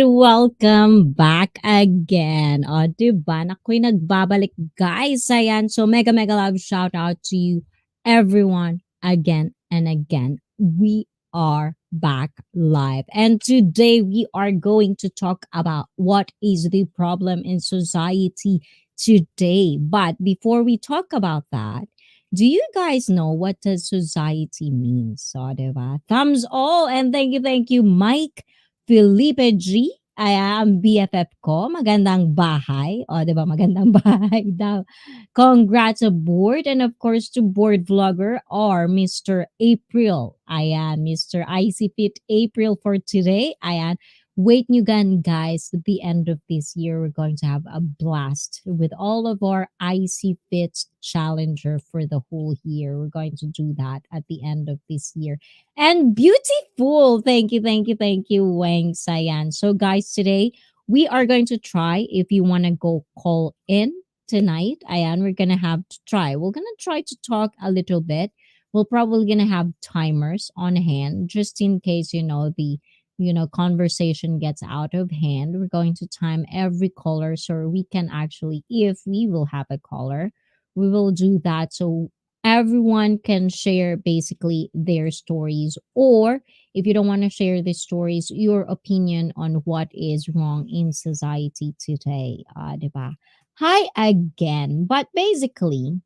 welcome back again. O, diba? Ako'y nagbabalik, guys. Ayan. So, mega, mega love shout out to you, everyone, again and again. We are back live. And today we are going to talk about what is the problem in society today. But before we talk about that, do you guys know what does society mean? So, diba? Thumbs all and thank you, Mike Felipe G. Ayan, BFF ko. Magandang bahay. O, di ba? Magandang bahay daw. Congrats aboard. And of course, to board vlogger or Mr. April. Ayan, Mr. Icy Fit April for today. Ayan. Wait nyo gan, guys. At the end of this year, we're going to have a blast with all of our Icy Fit Challenger for the whole year. We're going to do that at the end of this year and beautiful. Thank you, Wang Sayan. So, guys, today we are going to try if you want to go call in tonight. Ayan, we're gonna have to try. We're gonna try to talk a little bit. We're probably gonna have timers on hand just in case the conversation gets out of hand. We're going to time every caller so we can actually, if we will have a caller, we will do that so everyone can share basically their stories, or if you don't want to share the stories, your opinion on what is wrong in society today, diba? Hi again. But basically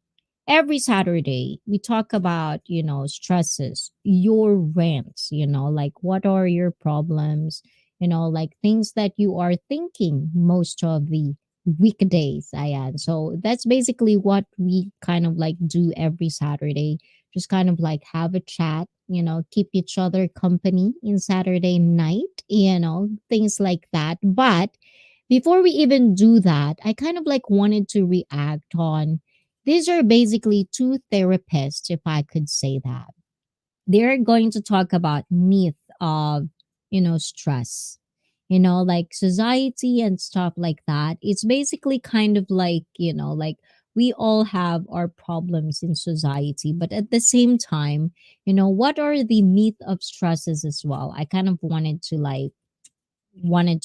every Saturday we talk about stresses, your rants, like what are your problems, like things that you are thinking most of the weekdays. Ayan. So that's basically what we kind of like do every Saturday. Just kind of like have a chat, keep each other company in Saturday night, things like that. But before we even do that, I kind of like wanted to react on, these are basically two therapists, if I could say that. They're going to talk about myth of, stress, like society and stuff like that. It's basically kind of like, like we all have our problems in society, but at the same time, what are the myth of stresses as well? I kind of wanted to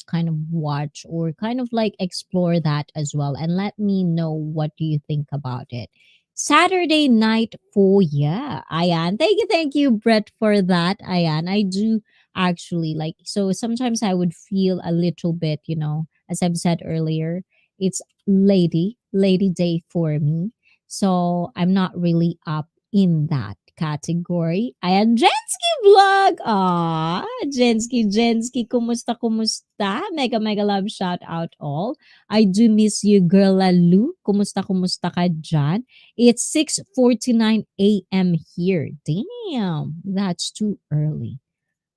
kind of watch or kind of like explore that as well, and let me know what do you think about it. Saturday night for, yeah, Ayan. Thank you, Brett, for that. Ayan, I do actually like, so sometimes I would feel a little bit, as I've said earlier, it's lady day for me. So I'm not really up in that category. Ayan, Jensky Vlog! Ah, Jensky, kumusta? Mega, mega love shout out all. I do miss you, girl Lalu. Kumusta ka dyan? It's 6:49 a.m. here. Damn, that's too early.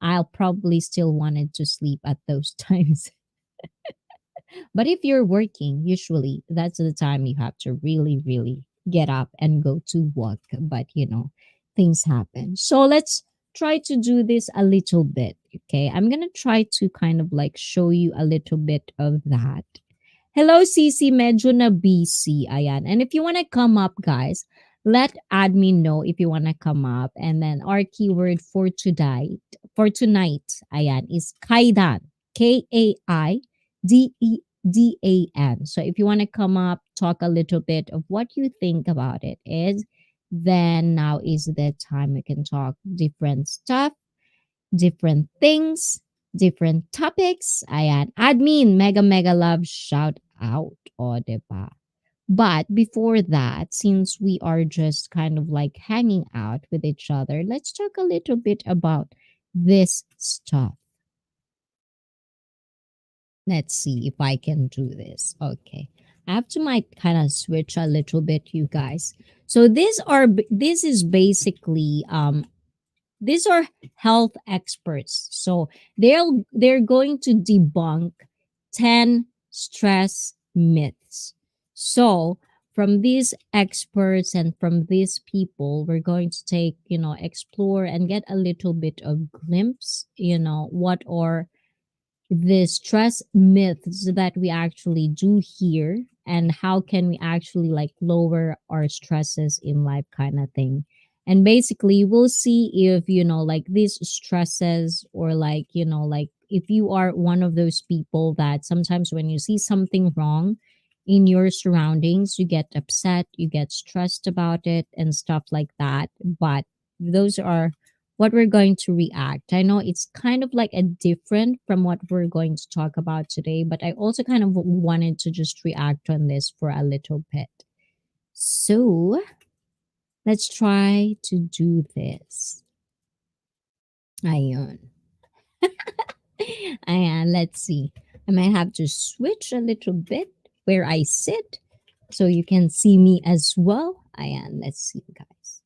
I'll probably still wanted to sleep at those times. But if you're working, usually that's the time you have to really, really get up and go to work. But things happen. So let's try to do this a little bit. Okay. I'm going to try to kind of like show you a little bit of that. Hello, CC. Medyo na busy. Ayan. And if you want to come up, guys, let admin know if you want to come up. And then our keyword for tonight, ayan, is kaidan. KAIDEDAN. So if you want to come up, talk a little bit of what you think about it is, then now is the time we can talk different stuff, different things, different topics. Ayan. Admin, mega, mega love, shout out. O, diba? But before that, since we are just kind of like hanging out with each other, let's talk a little bit about this stuff. Let's see if I can do this. Okay. I have to might kind of switch a little bit, you guys. So this is basically these are health experts. So they're going to debunk 10 stress myths. So from these experts and from these people, we're going to take, explore and get a little bit of glimpse, what are the stress myths that we actually do here, and how can we actually like lower our stresses in life, kind of thing. And basically we'll see if like these stresses or like if you are one of those people that sometimes when you see something wrong in your surroundings, you get upset, you get stressed about it, and stuff like that. But those are what we're going to react. I know it's kind of like a different from what we're going to talk about today, but I also kind of wanted to just react on this for a little bit. So let's try to do this. Ayun. And let's see. I might have to switch a little bit where I sit so you can see me as well. Ayan, let's see guys.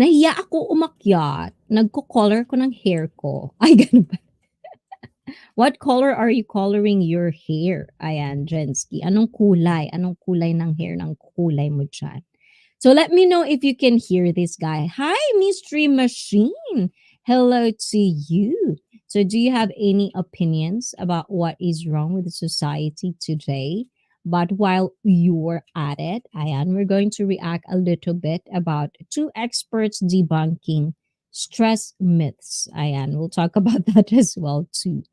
Nahiya ako umakyat. Nagko-color ko ng hair ko. Ay, ganun ba? What color are you coloring your hair? Ayan, Jensky. Anong kulay? Anong kulay ng hair ng kulay mo dyan? So let me know if you can hear this guy. Hi, Mystery Machine. Hello to you. So do you have any opinions about what is wrong with the society today? But while you're at it, Ayan, we're going to react a little bit about two experts debunking stress myths. Ayan, we'll talk about that as well too.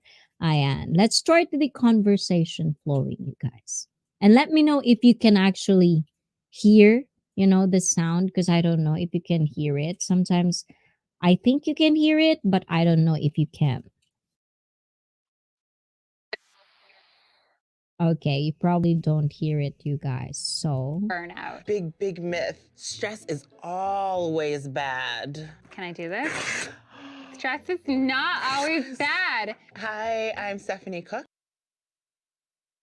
Ayan, let's start the conversation flowing, you guys. And let me know if you can actually hear, the sound, because I don't know if you can hear it. Sometimes I think you can hear it, but I don't know if you can. Okay, you probably don't hear it, you guys. So, Burnout. Big myth. Stress is always bad. Can I do this? Stress is not always bad. Hi, I'm Stephanie Cook.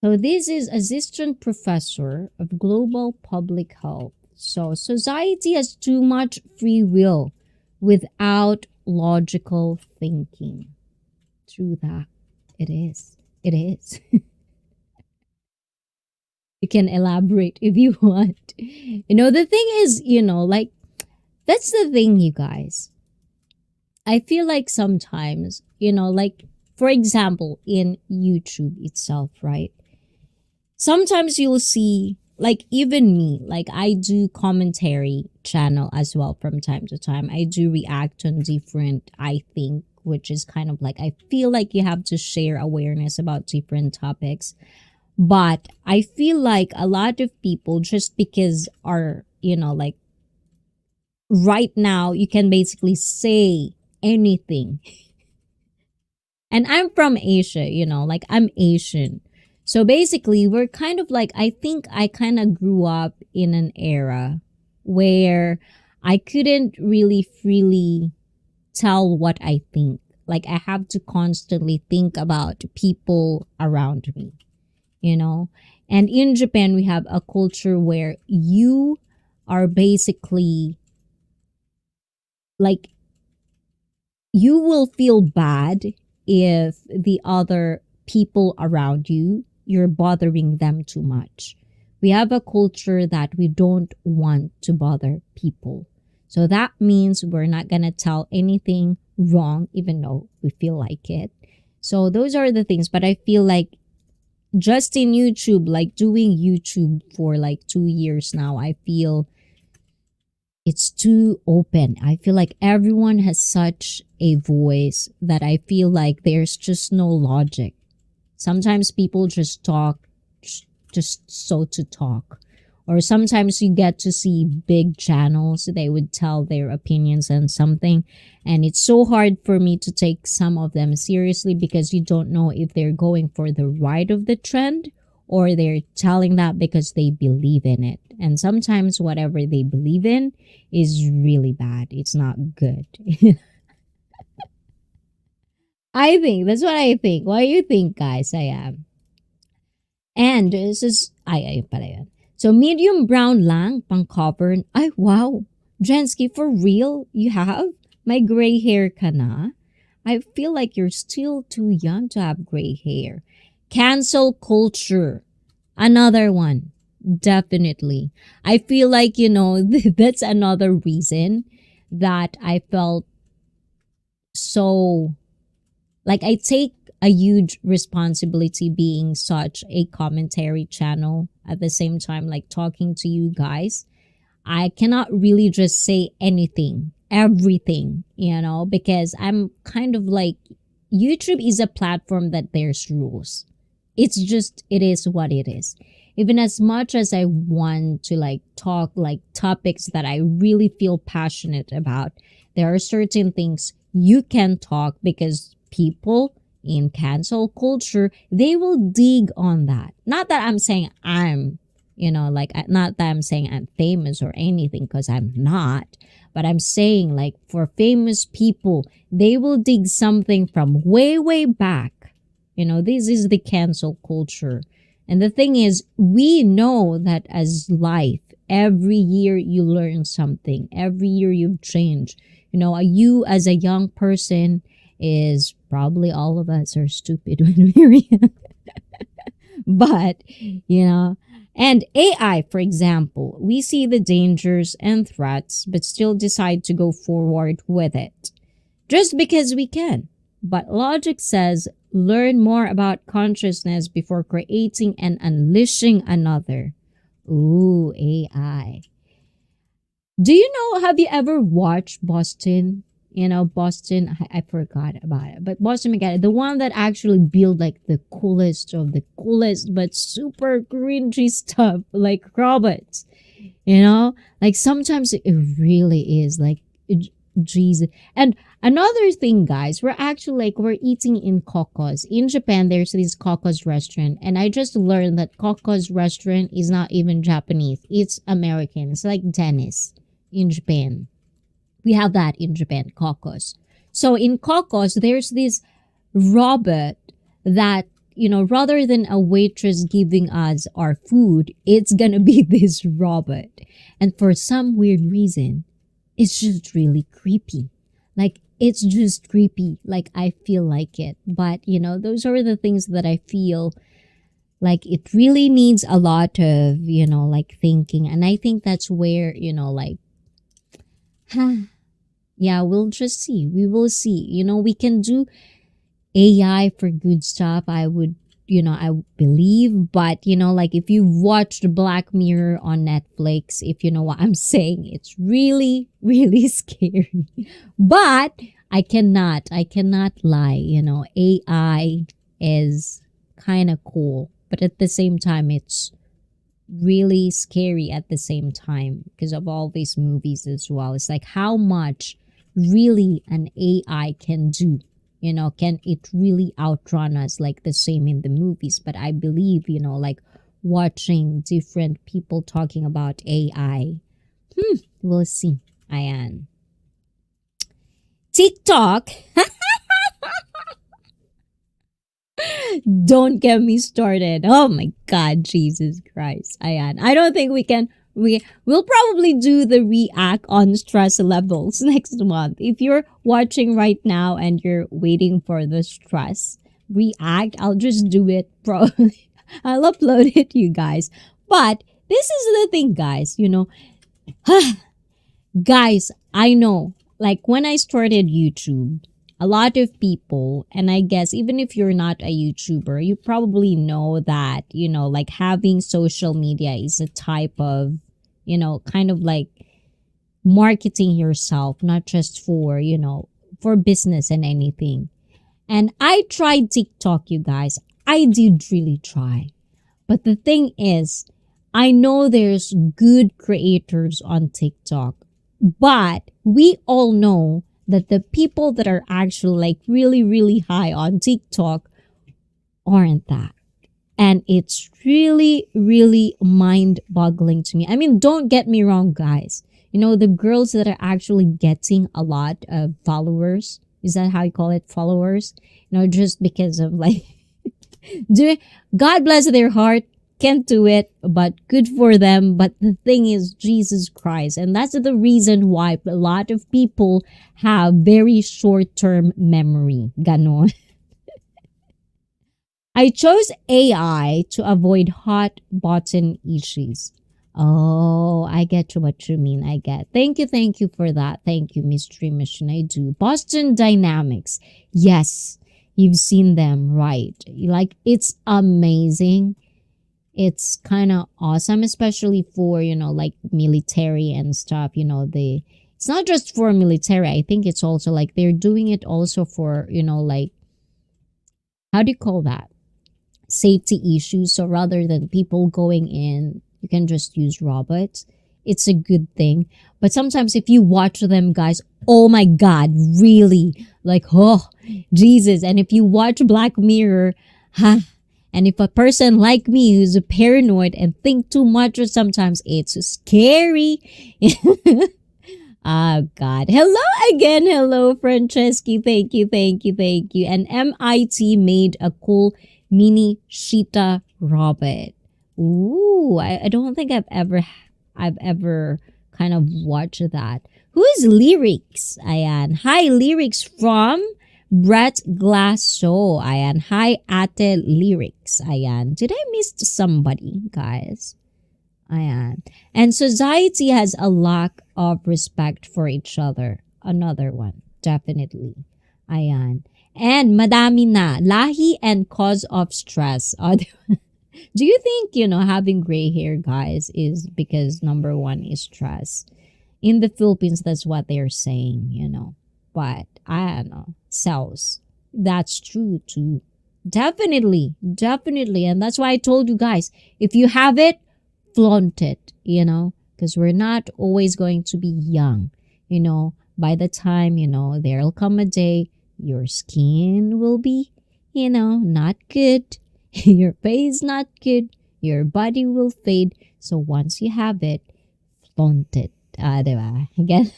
so this is assistant professor of global public health. So, society has too much free will without logical thinking. True that. It is. It is. You can elaborate if you want. The thing is, like, that's the thing, you guys. I feel like sometimes, like, for example, in YouTube itself, right? Sometimes you'll see, like, even me, like, I do commentary channel as well from time to time. I do react on different, I think, which is kind of like, I feel like you have to share awareness about different topics. But I feel like a lot of people, just because are, like, right now, you can basically say anything. And I'm from Asia, like, I'm Asian. So basically, we're kind of like, I think I kind of grew up in an era where I couldn't really freely tell what I think. Like, I have to constantly think about people around me, And in Japan, we have a culture where you are basically like, you will feel bad if the other people around you, you're bothering them too much. We have a culture that we don't want to bother people. So that means we're not going to tell anything wrong, even though we feel like it. So those are the things. But I feel like just in YouTube, like doing YouTube for like 2 years now, I feel it's too open. I feel like everyone has such a voice that I feel like there's just no logic. Sometimes people just talk just so to talk. Or sometimes you get to see big channels, they would tell their opinions on something. And it's so hard for me to take some of them seriously because you don't know if they're going for the right of the trend or they're telling that because they believe in it. And sometimes whatever they believe in is really bad. It's not good. I think that's what I think. What do you think, guys? I am. And this is ayun pala yun. So medium brown lang pang cover. Ay wow, Jensky, for real? You have? My gray hair ka na? I feel like you're still too young to have gray hair. Cancel culture. Another one. Definitely. I feel like, that's another reason that I felt so, like, I take a huge responsibility being such a commentary channel at the same time, like talking to you guys. I cannot really just say anything, everything, because I'm kind of like, YouTube is a platform that there's rules. It's just, it is what it is. Even as much as I want to like talk like topics that I really feel passionate about, there are certain things you can talk because people in cancel culture, they will dig on that. Not that I'm saying I'm, not that I'm saying I'm famous or anything, because I'm not. But I'm saying, like, for famous people, they will dig something from way, way back. This is the cancel culture. And the thing is, we know that as life, every year you learn something. Every year you've changed. You as a young person is probably all of us are stupid when we're young. But, and AI, for example, we see the dangers and threats, but still decide to go forward with it. Just because we can. But logic says learn more about consciousness before creating and unleashing another. Ooh, AI. Do you know, have you ever watched Boston? Boston, I forgot about it. But Boston Mechanics, the one that actually built like the coolest of the coolest, but super cringy stuff, like robots. Like sometimes it really is like, Jesus. And another thing, guys, we're eating in Coco's. In Japan, there's this Coco's restaurant. And I just learned that Coco's restaurant is not even Japanese. It's American. It's like Dennis in Japan. We have that in Japan, Coco's. So in Coco's, there's this robot that, rather than a waitress giving us our food, it's gonna be this robot. And for some weird reason, it's just really creepy. Like, it's just creepy. Like, I feel like it. But, those are the things that I feel like it really needs a lot of, like thinking. And I think that's where, yeah, we'll just see. We will see. We can do AI for good stuff. I believe. But, like if you've watched Black Mirror on Netflix, if you know what I'm saying, it's really, really scary. But I cannot lie. AI is kind of cool. But at the same time, it's really scary at the same time because of all these movies as well. It's like how much really an AI can do. Can it really outrun us like the same in the movies? But I believe, like watching different people talking about AI. We'll see. Ayan. TikTok. Don't get me started. Oh my God, Jesus Christ. Ayan. I don't think we'll probably do the react on stress levels next month. If you're watching right now and you're waiting for the stress react, I'll just do it probably. I'll upload it, you guys. But this is the thing, guys, guys, I know, like when I started YouTube, a lot of people, and I guess even if you're not a YouTuber, you probably know that, like having social media is a type of, kind of like marketing yourself, not just for, for business and anything. And I tried TikTok, you guys. I did really try. But the thing is, I know there's good creators on TikTok, but we all know that the people that are actually like really, really high on TikTok aren't that. And it's really, really mind-boggling to me. I mean, don't get me wrong, guys. The girls that are actually getting a lot of followers, is that how you call it, followers? Just because of like, God bless their heart, can't do it, but good for them. But the thing is, Jesus Christ. And that's the reason why a lot of people have very short-term memory. Ganon. I chose AI to avoid hot button issues. Oh, I get what you mean. I get. Thank you for that. Thank you, Mystery Mission. I do. Boston Dynamics. Yes, you've seen them, right? Like, it's amazing. It's kind of awesome, especially for, like military and stuff, it's not just for military. I think it's also like they're doing it also for, like how do you call that? Safety issues. So rather than people going in, you can just use robots. It's a good thing. But sometimes if you watch them, guys, oh my God, really? Like, oh, Jesus. And if you watch Black Mirror, huh? And if a person like me who's paranoid and think too much, or sometimes it's scary. Oh God. Hello again. Hello, Franceschi. Thank you, thank you, thank you. And MIT made a cool mini Sheeta robot. Ooh, I don't think I've ever kind of watched that. Who is Lyrics? Ayan. Hi, Lyrics from Brett Glasso. Ayan. Hi, Ate Lyrics. Ayan. Did I miss somebody, guys? Ayan. And society has a lack of respect for each other. Another one. Definitely. Ayan. And madami na. Lahi and cause of stress. Do you think, having gray hair, guys, is because number one is stress? In the Philippines, that's what they're saying. But I don't know. Cells. That's true too. Definitely. Definitely. And that's why I told you guys, if you have it, flaunt it, because we're not always going to be young. By the time, there'll come a day your skin will be, not good. Your face not good. Your body will fade. So once you have it, flaunt it. Diba? Again.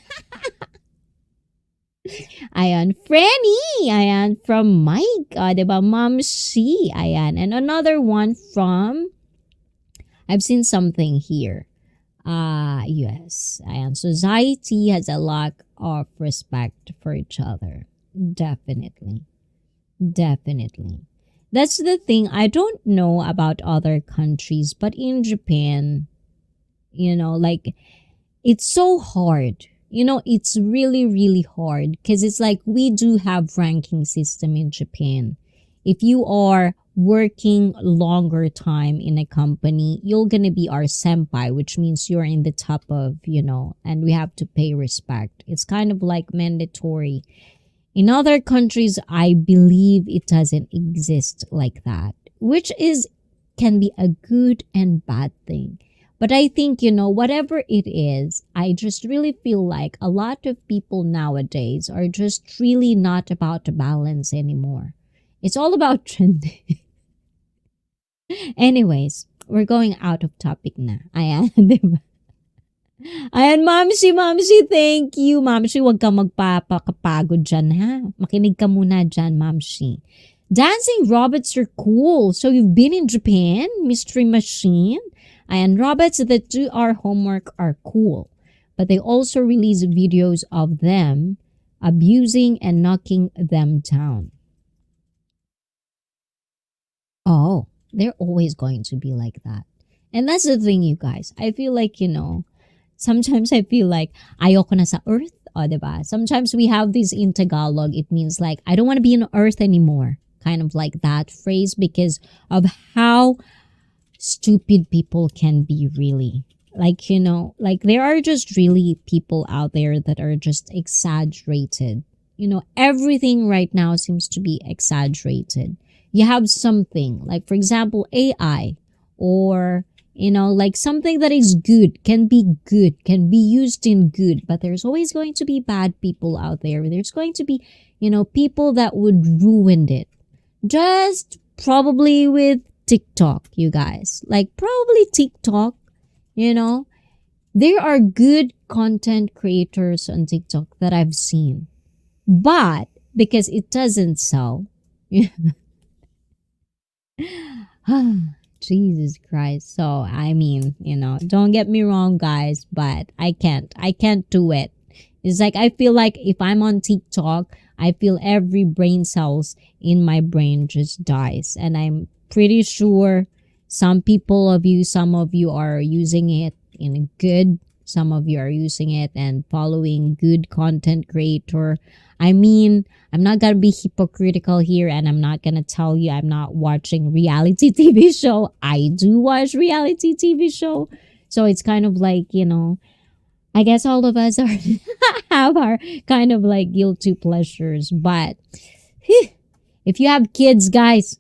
Ayan, Franny. Ayan, from Mike. Diba? Mom C. Ayan. And another one from, I've seen something here. Yes. Ayan. Society has a lack of respect for each other. Definitely. Definitely. That's the thing. I don't know about other countries, but in Japan, like, it's so hard. It's really, really hard because it's like we do have ranking system in Japan. If you are working longer time in a company, you're going to be our senpai, which means you're in the top of, and we have to pay respect. It's kind of like mandatory. In other countries, I believe it doesn't exist like that, which can be a good and bad thing. But I think, whatever it is, I just really feel like a lot of people nowadays are just really not about the balance anymore. It's all about trending. Anyways, we're going out of topic na. Ayan, diba? Ayan, Mamsi, thank you. Mamsi, wag kang magpapakapagod dyan, ha? Makinig ka muna dyan, Mamsi. Dancing robots are cool. So you've been in Japan, Mystery Machine? And robots that do our homework are cool. But they also release videos of them abusing and knocking them down. Oh, they're always going to be like that. And that's the thing, you guys. I feel like, sometimes I feel like ayoko na sa earth. O, diba? Sometimes we have this in Tagalog. It means like, I don't want to be on earth anymore. Kind of like that phrase because of how stupid people can be really. Like, like there are just really people out there that are just exaggerated. Everything right now seems to be exaggerated. You have something like, for example, AI or, like something that is good, can be used in good, but there's always going to be bad people out there. There's going to be, people that would ruin it. Just probably with TikTok, you guys. Like probably TikTok, there are good content creators on TikTok that I've seen. But because it doesn't sell, Jesus Christ. So, I mean, don't get me wrong, guys, but I can't do it. It's like, I feel like if I'm on TikTok, I feel every brain cells in my brain just dies. And I'm pretty sure some of you are using it in a good, some of you are using it and following good content creator. I mean, I'm not going to be hypocritical here and I'm not going to tell you I'm not watching reality TV show. I do watch reality TV show. So it's kind of like, I guess all of us have our kind of like guilty pleasures. But If you have kids, guys,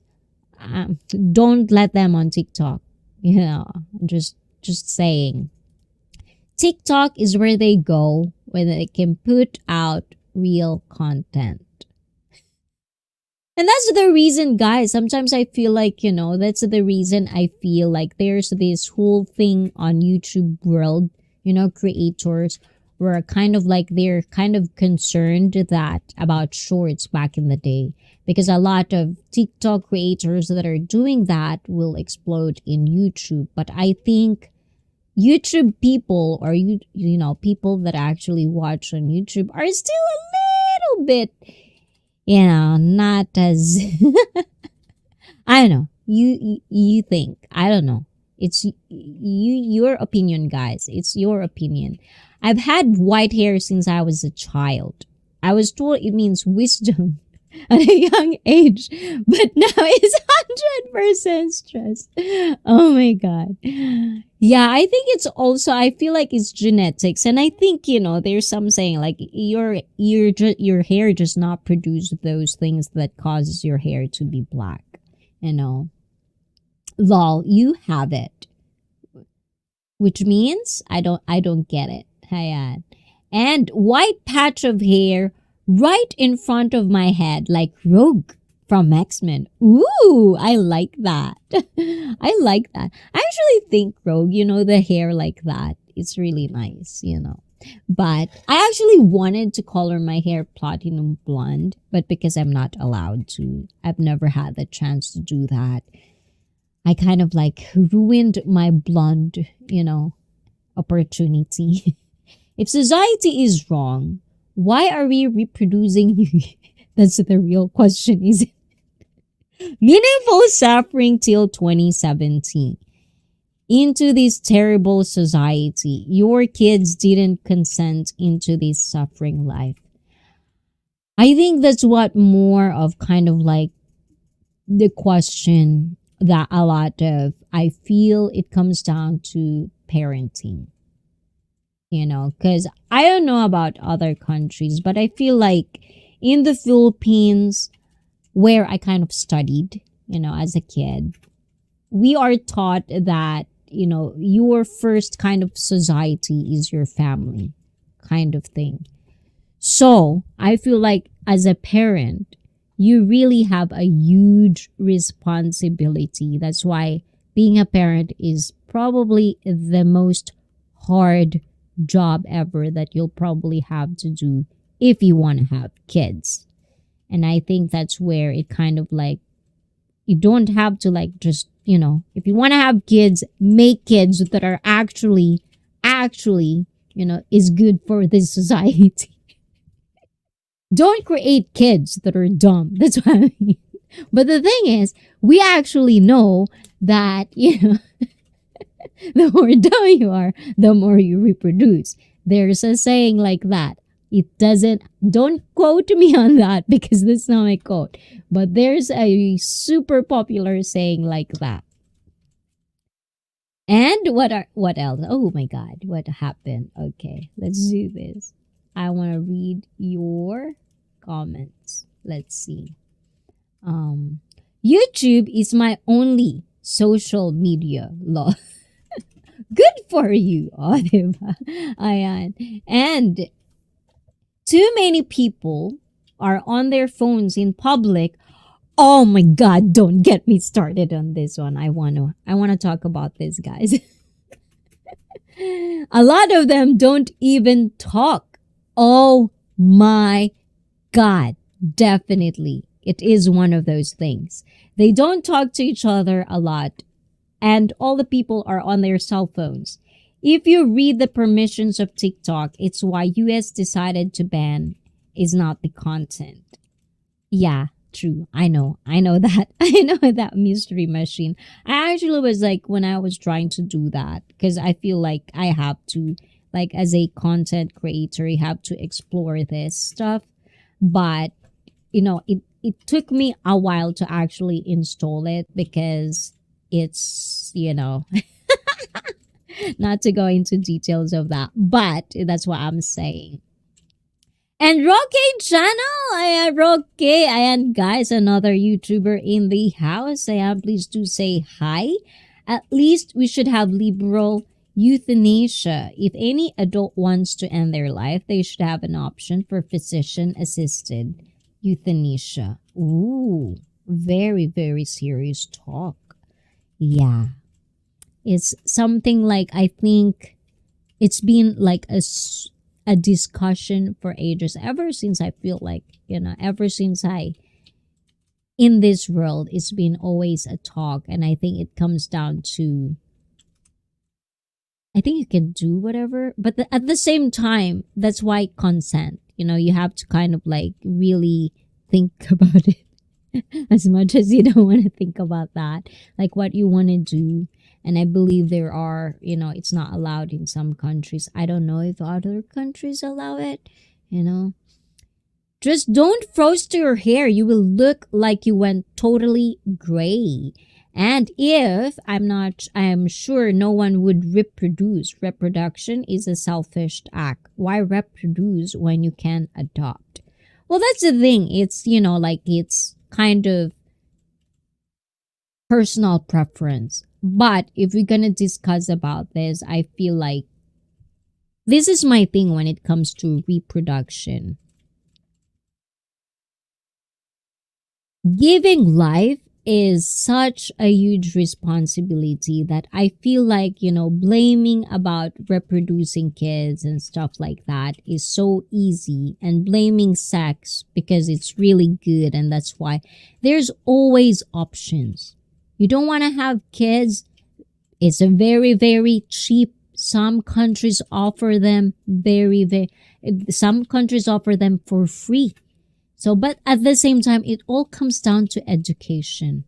don't let them on TikTok. You know, just saying. TikTok is where they go when they can put out real content. And that's the reason, guys. Sometimes I feel like, that's the reason I feel like there's this whole thing on YouTube world, creators were kind of like they're kind of concerned that about shorts back in the day because a lot of TikTok creators that are doing that will explode in YouTube. But I think YouTube people or people that actually watch on YouTube are still a little bit not as I don't know. You think. I don't know. It's your opinion, guys. It's your opinion. I've had white hair since I was a child. I was told it means wisdom at a young age, but now it's 100% stress. Oh my god. Yeah, I think it's also I feel like it's genetics, and I think there's some saying like your hair does not produce those things that causes your hair to be black. Lol, you have it, which means I don't get it. Hayan. And white patch of hair right in front of my head, like Rogue from X-Men. Ooh, I like that. I like that. I actually think Rogue, the hair like that, it's really nice, But I actually wanted to color my hair platinum blonde, but because I'm not allowed to, I've never had the chance to do that. I kind of like ruined my blonde, opportunity. If society is wrong, why are we reproducing? That's the real question, is it? Meaningful suffering till 2017. Into this terrible society. Your kids didn't consent into this suffering life. I think that's what more of kind of like the question that a lot of, I feel it comes down to parenting. Because I don't know about other countries, but I feel like in the Philippines, where I kind of studied, as a kid, we are taught that, your first kind of society is your family kind of thing. So I feel like as a parent, you really have a huge responsibility. That's why being a parent is probably the most hard job ever that you'll probably have to do if you want to have kids. And I think that's where it kind of like, you don't have to like just, if you want to have kids, make kids that are actually, is good for this society. Don't create kids that are dumb. That's what I mean. But the thing is, we actually know that, the more dumb you are, the more you reproduce. There's a saying like that. Don't quote me on that because that's not my quote. But there's a super popular saying like that. And what else? Oh my god, what happened? Okay, let's do this. I want to read your comments. Let's see. YouTube is my only social media. Lol. Good for you, diba? Ayan. And too many people are on their phones in public. Oh my god, don't get me started on this one. I want to talk about this, guys. A lot of them don't even talk. Oh my god, definitely. It is one of those things. They don't talk to each other a lot, and all the people are on their cell phones. If you read the permissions of TikTok, it's why US decided to ban is not the content. Yeah, true. I know that. I know that mystery machine. I actually was like, when I was trying to do that, because I feel like I have to, like as a content creator, you have to explore this stuff. But, it took me a while to actually install it because it's, not to go into details of that, but that's what I'm saying. And Roque channel, ayan, Roque, ayan guys, another YouTuber in the house. Ayan, please do say hi. At least we should have liberal euthanasia. If any adult wants to end their life, they should have an option for physician-assisted euthanasia. Ooh, very, very serious talk. Yeah. It's something like, I think it's been like a discussion for ages, ever since I feel like, ever since I in this world, it's been always a talk. And I think it comes down to, I think you can do whatever, but at the same time, that's why consent, you have to kind of like really think about it as much as you don't want to think about that, like what you want to do. And I believe there are, it's not allowed in some countries. I don't know if other countries allow it, Just don't frost your hair. You will look like you went totally gray. And if I'm sure no one would reproduce. Reproduction is a selfish act. Why reproduce when you can adopt? Well, that's the thing. It's, it's kind of personal preference. But if we're going to discuss about this, I feel like this is my thing when it comes to reproduction. Giving life is such a huge responsibility that I feel like, blaming about reproducing kids and stuff like that is so easy, and blaming sex because it's really good, and that's why there's always options. You don't want to have kids. It's a very, very cheap. Some countries offer them some countries offer them for free. So, but at the same time, it all comes down to education.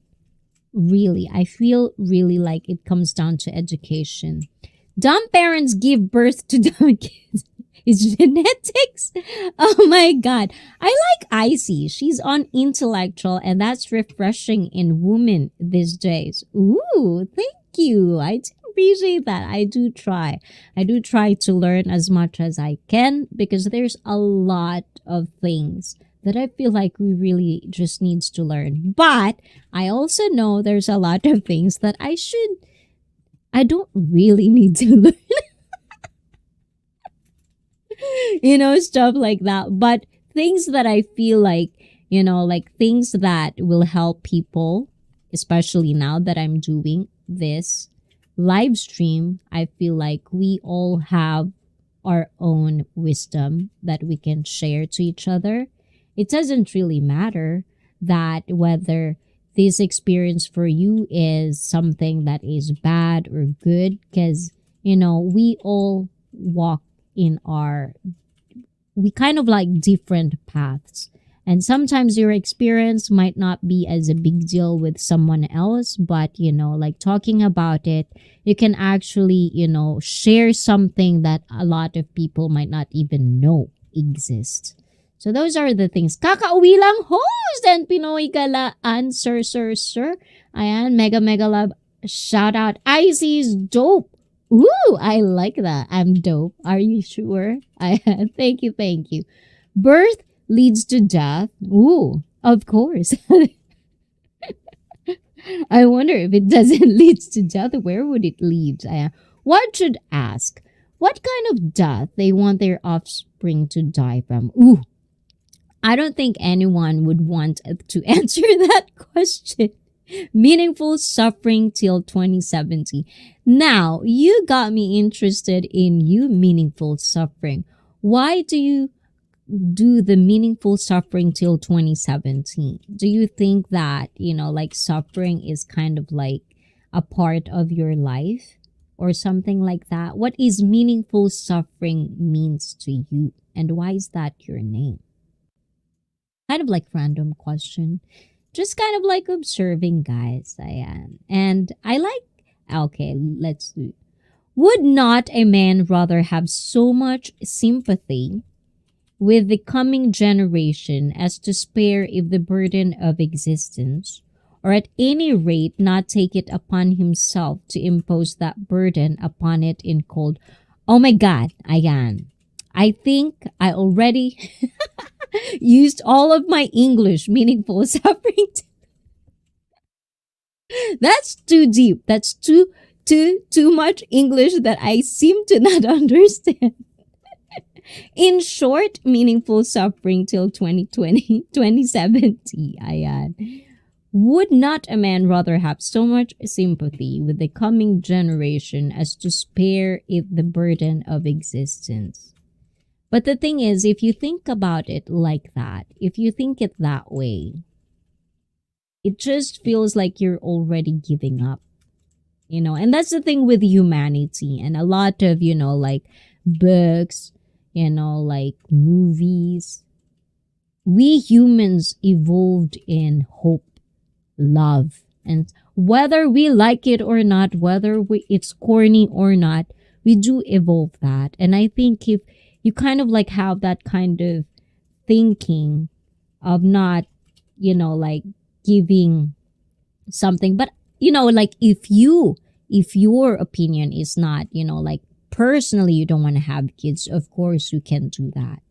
Really, I feel really like it comes down to education. Dumb parents give birth to dumb kids. It's genetics. Oh my God. I like Icy. She's on intellectual, and that's refreshing in women these days. Ooh, thank you. I do appreciate that. I do try. To learn as much as I can, because there's a lot of things that I feel like we really just needs to learn. But I also know there's a lot of things that I don't really need to learn. Stuff like that. But things that I feel like, like things that will help people, especially now that I'm doing this live stream, I feel like we all have our own wisdom that we can share to each other. It doesn't really matter that whether this experience for you is something that is bad or good, because, we all walk we kind of like different paths. And sometimes your experience might not be as a big deal with someone else, but, like talking about it, you can actually, share something that a lot of people might not even know exists. So those are the things. Kakauwi lang host and Pinoy Galaan, sir. Ayan, mega love. Shout out. Icy's dope. Ooh, I like that. I'm dope. Are you sure? Thank you. Birth leads to death. Ooh, of course. I wonder if it doesn't lead to death, where would it lead? One should ask, what kind of death they want their offspring to die from? Ooh, I don't think anyone would want to answer that question. Meaningful suffering till 2070. Now, you got me interested in meaningful suffering. Why do you do the meaningful suffering till 2017? Do you think that, like suffering is kind of like a part of your life or something like that? What is meaningful suffering means to you, and why is that your name? Kind of like random question. Just kind of like observing, guys. I am. And I like, okay, let's do. Would not a man rather have so much sympathy with the coming generation as to spare if the burden of existence, or at any rate not take it upon himself to impose that burden upon it in cold? Oh my God, ayan. I think I already used all of my English meaningful suffering. That's too deep. That's too much English that I seem to not understand. In short, meaningful suffering till 2020, 2070. Ayan. Would not a man rather have so much sympathy with the coming generation as to spare it the burden of existence? But the thing is, if you think about it like that, if you think it that way, it just feels like you're already giving up, and that's the thing with humanity and a lot of, like books, like movies. We humans evolved in hope, love, and whether we like it or not, whether it's corny or not, we do evolve that. And I think if you kind of like have that kind of thinking of not, like giving something, but like if your opinion is not, like personally you don't want to have kids, of course you can do that.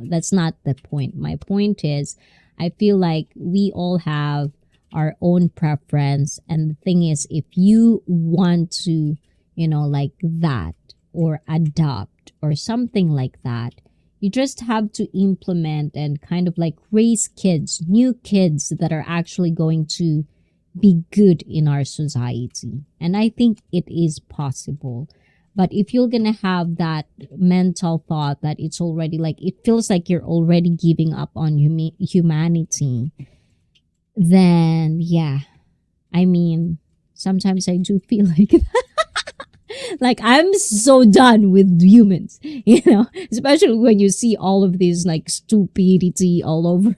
That's not the point. My point is, I feel like we all have our own preference, and the thing is, if you want to, like that or adopt or something like that, you just have to implement and kind of like raise kids, new kids that are actually going to be good in our society. And I think it is possible. But if you're gonna have that mental thought that it's already like, it feels like you're already giving up on humanity, then yeah, I mean, sometimes I do feel like like I'm so done with humans, especially when you see all of this like stupidity all over.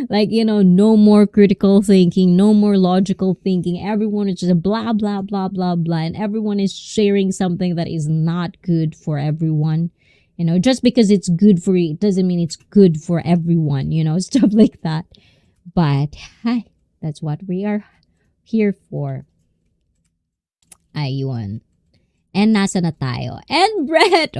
Like, no more critical thinking, no more logical thinking. Everyone is just blah, blah, blah, blah, blah. And everyone is sharing something that is not good for everyone. Just because it's good for you, it doesn't mean it's good for everyone, stuff like that. But, hi, that's what we are here for. Ayun. And nasa na tayo? And Brett,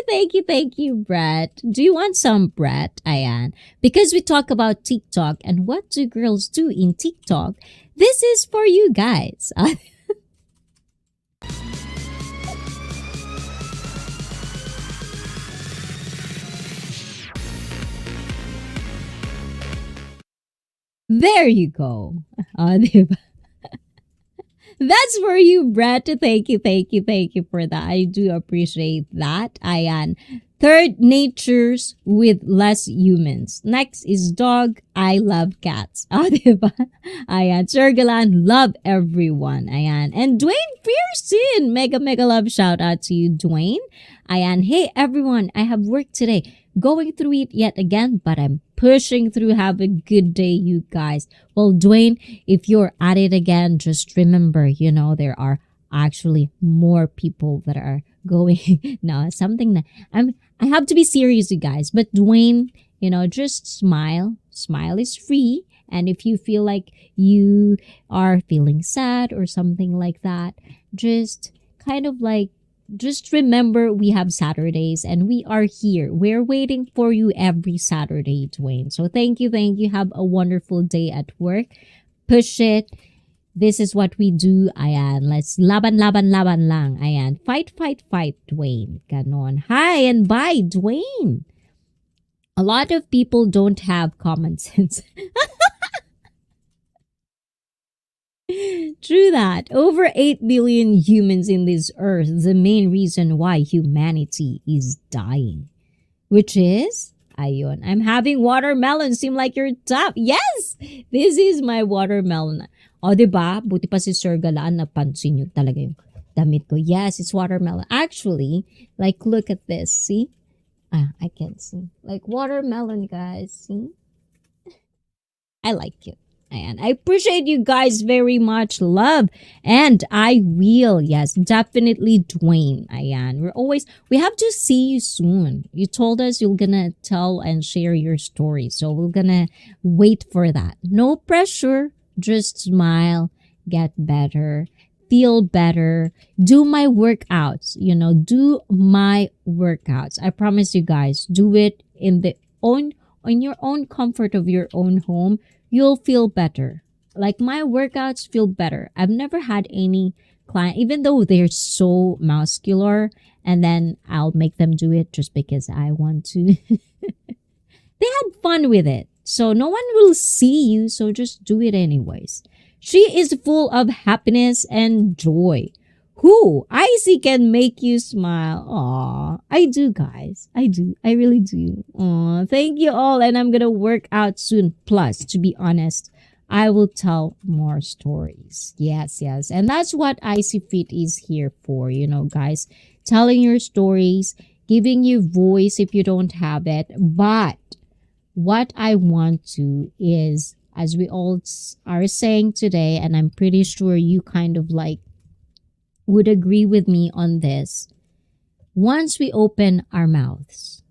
thank you, Brett. Do you want some Brett? Ayan. Because we talk about TikTok and what do girls do in TikTok, this is for you guys. There you go. Diba? That's for you, Brett. Thank you for that. I do appreciate that. Ayan. Third, natures with less humans. Next is dog. I love cats. Diba? Ayan. Sir Galan, love everyone. Ayan. And Dwayne Pearson. Mega love shout out to you, Dwayne. Ayan. Hey, everyone. I have work today. Going through it yet again, but I'm pushing through. Have a good day, you guys. Well, Dwayne, if you're at it again, just remember, there are actually more people that are going. No, something that I have to be serious, you guys. But Dwayne, just smile. Smile is free. And if you feel like you are feeling sad or something like that, just kind of like, just remember we have Saturdays and we are here. We're waiting for you every Saturday, Dwayne. So thank you. Have a wonderful day at work. Push it. This is what we do. Ayan. Let's laban lang. Ayan. Fight, Dwayne. Ganon. Hi and bye, Dwayne. A lot of people don't have common sense. True that. Over 8 billion humans in this earth. The main reason why humanity is dying. Which is, ayun, I'm having watermelon. Seem like you're tough. Yes! This is my watermelon. O, diba? Buti pa si Sir Galaan, napansin nyo talaga yung damit ko. Yes, it's watermelon. Actually, like, look at this. See? I can't see. Like, watermelon, guys. See? I like it. And I appreciate you guys very much. Love. And I will. Yes, definitely Dwayne. Ayan. We have to see you soon. You told us you're gonna tell and share your story. So we're gonna wait for that. No pressure. Just smile. Get better. feel better, do my workouts, do my workouts. I promise you guys, do it in your own comfort of your own home. You'll feel better. Like my workouts feel better. I've never had any client, even though they're so muscular, and then I'll make them do it just because I want to. They had fun with it. So no one will see you, so just do it anyways. She is full of happiness and joy. Who? Icy can make you smile. Aw, I do, guys. I do. I really do. Aw, thank you all. And I'm going to work out soon. Plus, to be honest, I will tell more stories. Yes, yes. And that's what Icy Fit is here for, guys. Telling your stories, giving you voice if you don't have it. But what I want to is, as we all are saying today, and I'm pretty sure you kind of like would agree with me on this, once we open our mouths,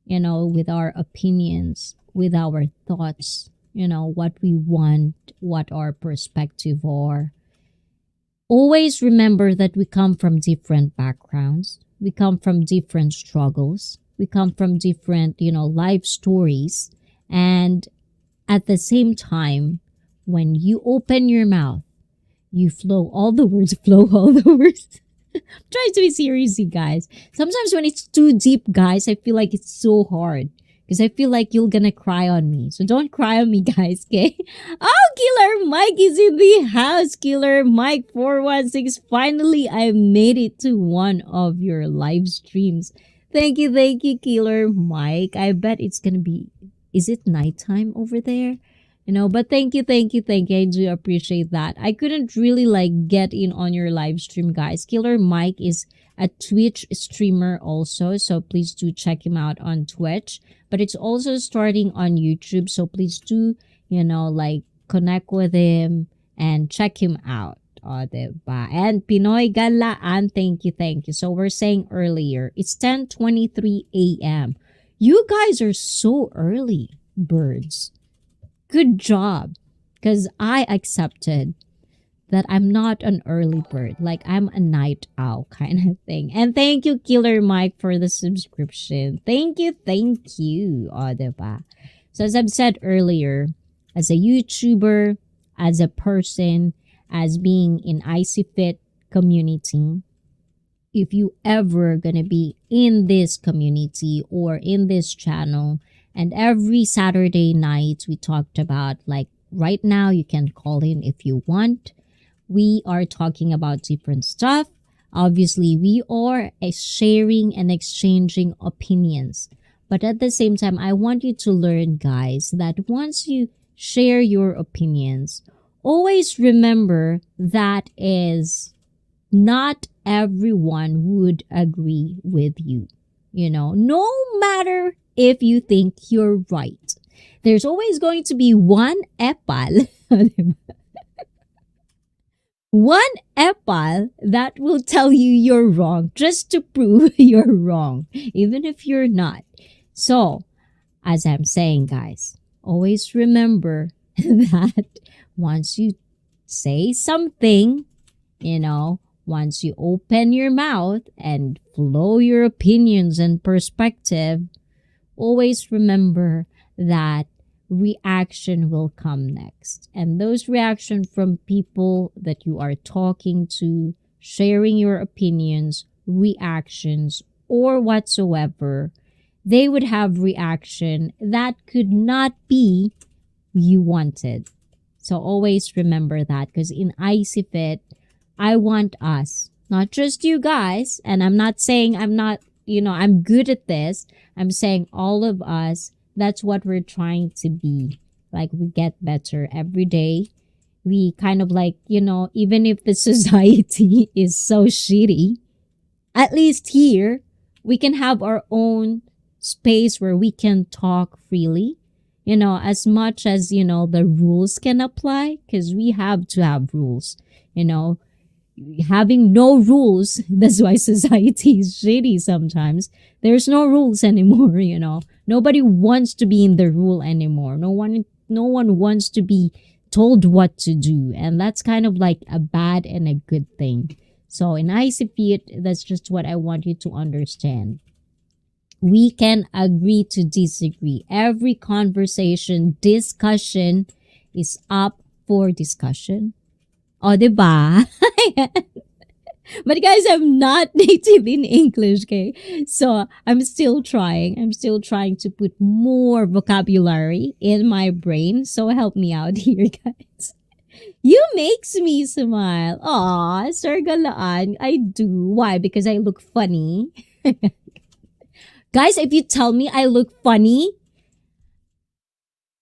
with our opinions, with our thoughts, what we want, what our perspective are, always remember that we come from different backgrounds. We come from different struggles. We come from different, life stories. And at the same time, when you open your mouth, you flow all the words, flow all the words. Try to be serious, you guys. Sometimes when it's too deep, guys, I feel like it's so hard. Because I feel like you're gonna cry on me. So don't cry on me, guys, okay? Oh, Killer Mike is in the house. Killer Mike 416. Finally, I made it to one of your live streams. Thank you, Killer Mike. I bet it's gonna be... Is it nighttime over there? But thank you. I do appreciate that. I couldn't really get in on your live stream, guys. Killer Mike is a Twitch streamer also, so please do check him out on Twitch. But it's also starting on YouTube, so please do, connect with him and check him out. Diba? And Pinoy Galaan, thank you. So we're saying earlier, it's 10:23 a.m. You guys are so early, birds. Good job. Because I accepted that I'm not an early bird. Like, I'm a night owl kind of thing. And thank you, Killer Mike, for the subscription. Thank you. Diba? So as I've said earlier, as a YouTuber, as a person, as being in Icy Fit community, if you ever gonna be in this community or in this channel, and every Saturday night we talked about, right now you can call in if you want. We are talking about different stuff. Obviously, we are sharing and exchanging opinions. But at the same time, I want you to learn, guys, that once you share your opinions, always remember that is not everyone would agree with you. No matter if you think you're right, there's always going to be one epal, one epal that will tell you you're wrong just to prove you're wrong, even if you're not. So, as I'm saying, guys, always remember that once you say something, once you open your mouth and flow your opinions and perspective, always remember that reaction will come next. And those reactions from people that you are talking to, sharing your opinions, reactions, or whatsoever, they would have reaction that could not be you wanted. So always remember that, because in Icy Fit, I want us, not just you guys, and I'm not saying I'm not, I'm good at this. I'm saying all of us, that's what we're trying to be. We get better every day. We kind of even if the society is so shitty, at least here, we can have our own space where we can talk freely. As much as, the rules can apply, because we have to have rules, having no rules, that's why society is shitty sometimes. There's no rules anymore. Nobody wants to be in the rule anymore. No one wants to be told what to do, and that's kind of like a bad and a good thing. So in ICP, that's just what I want you to understand. We can agree to disagree. Every conversation, discussion is up for discussion. O, diba? But guys, I'm not native in English, okay? So I'm still trying. I'm still trying to put more vocabulary in my brain. So help me out here, guys. You makes me smile. Aw, Sir Galaan. I do. Why? Because I look funny. Guys, if you tell me I look funny,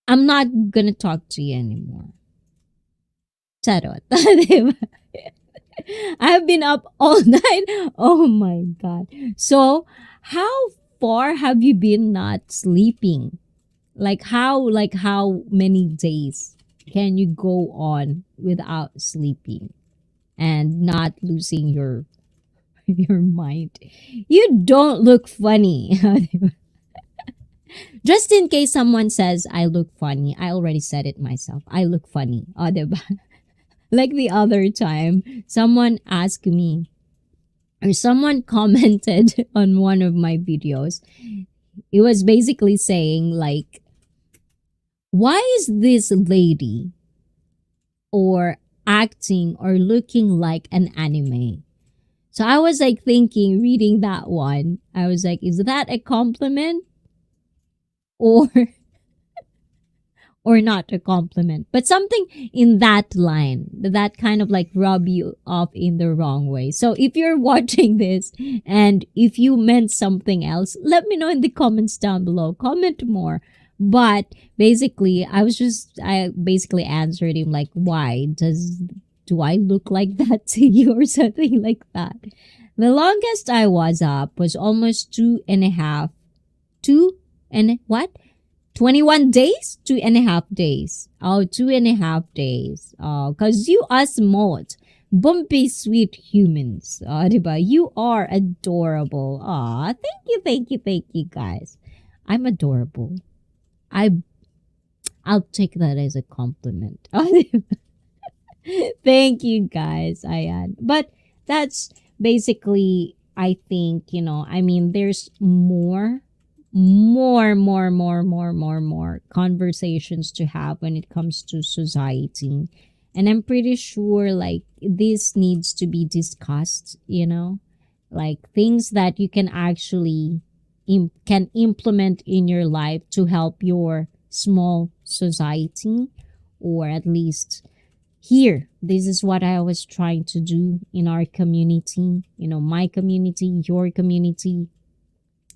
I'm not gonna talk to you anymore. Charot. Diba? I have been up all night. Oh my god. So, how far have you been not sleeping? Like how many days can you go on without sleeping and not losing your your mind? You don't look funny. Just in case someone says I look funny, I already said it myself. I look funny. Oh, diba? Like the other time, someone asked me, or someone commented on one of my videos. It was basically saying, like, why is this lady or acting or looking like an anime? So I was like thinking, reading that one, I was like, is that a compliment? Or or not a compliment, but something in that line that kind of like rub you off in the wrong way. So if you're watching this and if you meant something else, let me know in the comments down below. Comment more. But basically, I basically answered him like, why do I look like that to you or something like that? The longest I was up was almost 21 days? 2.5 days. Oh, 2.5 days. Oh, cause you are smart. Bumpy sweet humans. Oh, diba? You are adorable. Aw, thank you guys. I'm adorable. I'll take that as a compliment. Thank you guys, Ayan. But that's basically, I think, I mean, there's more conversations to have when it comes to society. And I'm pretty sure like this needs to be discussed, like things that you can actually can implement in your life to help your small society, or at least here, this is what I was trying to do in our community, my community, your community.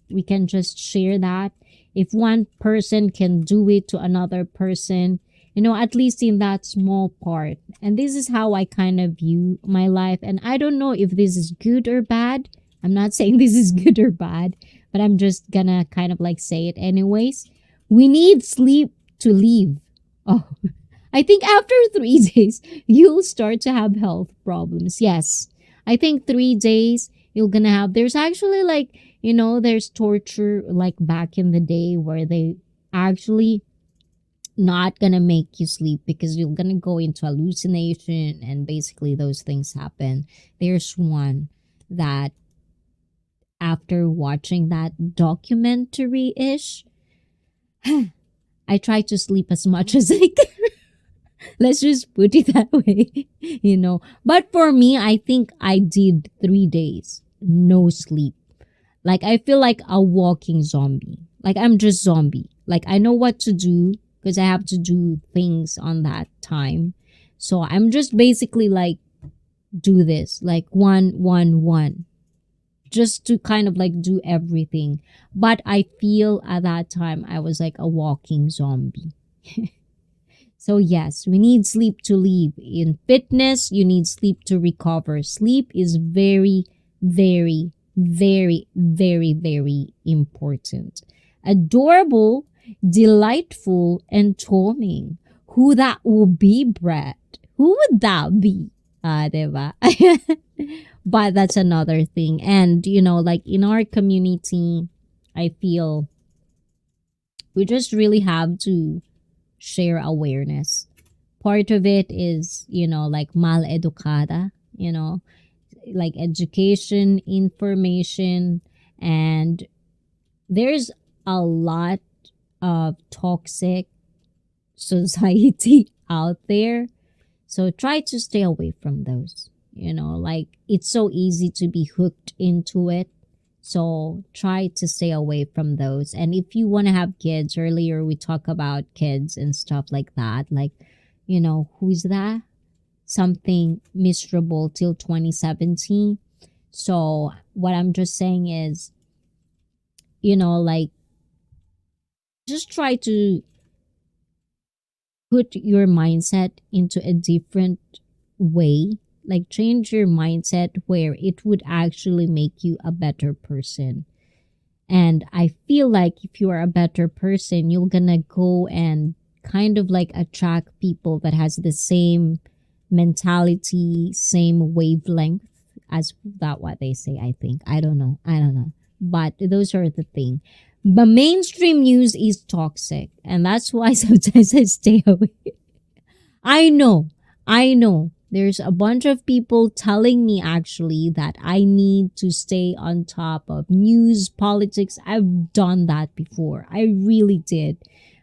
We can just share that. If one person can do it to another person, at least in that small part. And this is how I kind of view my life. And I don't know if this is good or bad. I'm not saying this is good or bad, but I'm just gonna kind of like say it anyways. We need sleep to live. Oh, I think after 3 days, you'll start to have health problems. Yes. I think 3 days you're gonna have, there's actually like, there's torture like back in the day where they actually not gonna make you sleep because you're gonna go into hallucination and basically those things happen. There's one that after watching that documentary-ish, I try to sleep as much as I can. Let's just put it that way, But for me, I think I did 3 days, no sleep. Like, I feel like a walking zombie. Like, I'm just zombie. Like, I know what to do because I have to do things on that time. So I'm just basically like, do this, like 1 just to kind of like do everything. But I feel at that time I was like a walking zombie. So yes, we need sleep to live. In fitness, you need sleep to recover. Sleep is very, very, very, very, very important. Adorable, delightful, and charming. Who that will be, Brett? Who would that be? Diba? But that's another thing. And, like in our community, I feel we just really have to share awareness. part of it is, like mal educada, like education, information, and there's a lot of toxic society out there. So try to stay away from those. Like it's so easy to be hooked into it. So try to stay away from those. And if you want to have kids, earlier we talk about kids and stuff like that. Like, who's that? Something miserable till 2017. So what I'm just saying is, like just try to put your mindset into a different way, like change your mindset where it would actually make you a better person. And I feel like if you are a better person, you're gonna go and kind of like attract people that has the same mentality, same wavelength as that what they say, I think. I don't know, but those are the thing. But mainstream news is toxic, and that's why sometimes I stay away. I know there's a bunch of people telling me actually that I need to stay on top of news, politics. I've done that before, I really did.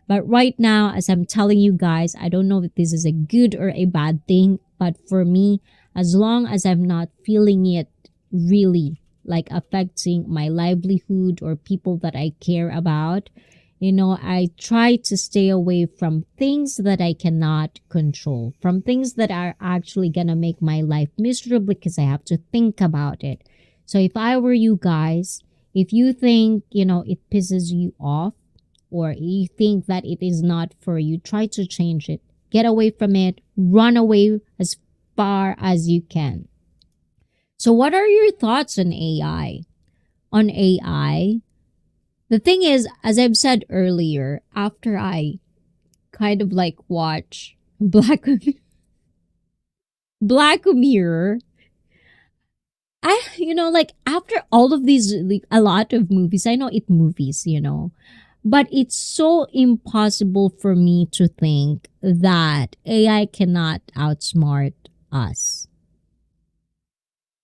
But right now, as I'm telling you guys, I don't know if this is a good or a bad thing, but for me, as long as I'm not feeling it really like affecting my livelihood or people that I care about, I try to stay away from things that I cannot control, from things that are actually gonna make my life miserable because I have to think about it. So if I were you guys, if you think, it pisses you off, or you think that it is not for you, try to change it. Get away from it. Run away as far as you can. So what are your thoughts on AI? On AI, the thing is, as I've said earlier, after I kind of like watch Black Mirror, like after all of these, like a lot of movies, I know it movies, but it's so impossible for me to think that AI cannot outsmart us.